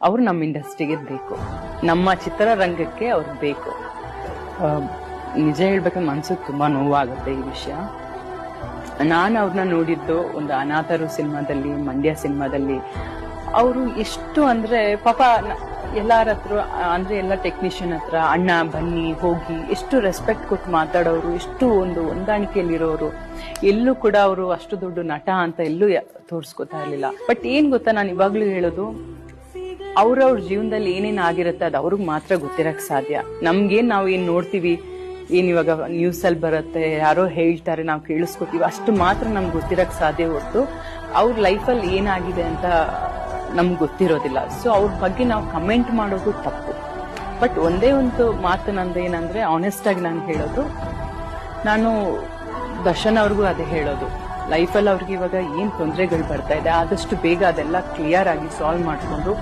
ಅವ್ರು ನಮ್ಮ ಇಂಡಸ್ಟ್ರಿಗೆ ಬೇಕು, ನಮ್ಮ ಚಿತ್ರರಂಗಕ್ಕೆ ಅವ್ರು ಬೇಕು. ನಿಜ ಹೇಳ್ಬೇಕಂದ್ರೆ ಮನ್ಸಿಗೆ ತುಂಬಾ ನೋವಾಗುತ್ತೆ ಈ ವಿಷಯ. ನಾನು ಅವ್ರನ್ನ ನೋಡಿದ್ದು ಒಂದು ಅನಾಥರು ಸಿನಿಮಾದಲ್ಲಿ, ಮಂಡ್ಯ ಸಿನಿಮಾದಲ್ಲಿ. ಅವರು ಎಷ್ಟು ಅಂದ್ರೆ ಪಾಪ ಎಲ್ಲಾರ ಹತ್ರ ಅಂದ್ರೆ ಎಲ್ಲ ಟೆಕ್ನಿಷಿಯನ್ ಹತ್ರ ಅಣ್ಣ ಬನ್ನಿ ಹೋಗಿ ಎಷ್ಟು ರೆಸ್ಪೆಕ್ಟ್ ಕೊಟ್ಟು ಮಾತಾಡೋರು, ಎಷ್ಟು ಒಂದು ಹೊಂದಾಣಿಕೆಯಲ್ಲಿರೋರು. ಎಲ್ಲೂ ಕೂಡ ಅವರು ಅಷ್ಟು ದೊಡ್ಡ ನಟ ಅಂತ ಎಲ್ಲೂ ತೋರಿಸ್ಕೊತಾ ಇರ್ಲಿಲ್ಲ. ಬಟ್ ಏನ್ ಗೊತ್ತಾ, ನಾನು ಇವಾಗ್ಲೂ ಹೇಳೋದು, ಅವ್ರವ್ರ ಜೀವನದಲ್ಲಿ ಏನೇನ್ ಆಗಿರುತ್ತೆ ಅದು ಅವ್ರಿಗೆ ಮಾತ್ರ ಗೊತ್ತಿರಕ್ ಸಾಧ್ಯ. ನಮ್ಗೇನ್ ನಾವು ಏನ್ ನೋಡ್ತೀವಿ, ಏನ್ ಇವಾಗ ನ್ಯೂಸ್ ಅಲ್ಲಿ ಬರುತ್ತೆ, ಯಾರೋ ಹೇಳ್ತಾರೆ, ನಾವು ಕೇಳಿಸ್ಕೊತೀವಿ, ಅಷ್ಟು ಮಾತ್ರ ನಮ್ಗೆ ಗೊತ್ತಿರಕ್ ಸಾಧ್ಯ ಹೊರತು ಅವ್ರ ಲೈಫಲ್ಲಿ ಏನಾಗಿದೆ ಅಂತ ನಮ್ಗೆ ಗೊತ್ತಿರೋದಿಲ್ಲ. ಸೊ ಅವ್ರ ಬಗ್ಗೆ ನಾವು ಕಮೆಂಟ್ ಮಾಡೋದು ತಪ್ಪು. ಬಟ್ ಒಂದೇ ಒಂದು ಮಾತು ನಂದು ಏನಂದ್ರೆ, ಆನೆಸ್ಟ್ ಆಗಿ ನಾನು ಹೇಳೋದು, ನಾನು ದರ್ಶನ್ ಅವ್ರಿಗೂ ಅದೇ ಹೇಳೋದು, ಲೈಫಲ್ಲಿ ಅವ್ರಿಗೆ ಇವಾಗ ಏನ್ ತೊಂದರೆಗಳು ಬರ್ತಾ ಇದೆ ಆದಷ್ಟು ಬೇಗ ಅದೆಲ್ಲ ಕ್ಲಿಯರ್ ಆಗಿ ಸಾಲ್ವ್ ಮಾಡ್ಕೊಂಡು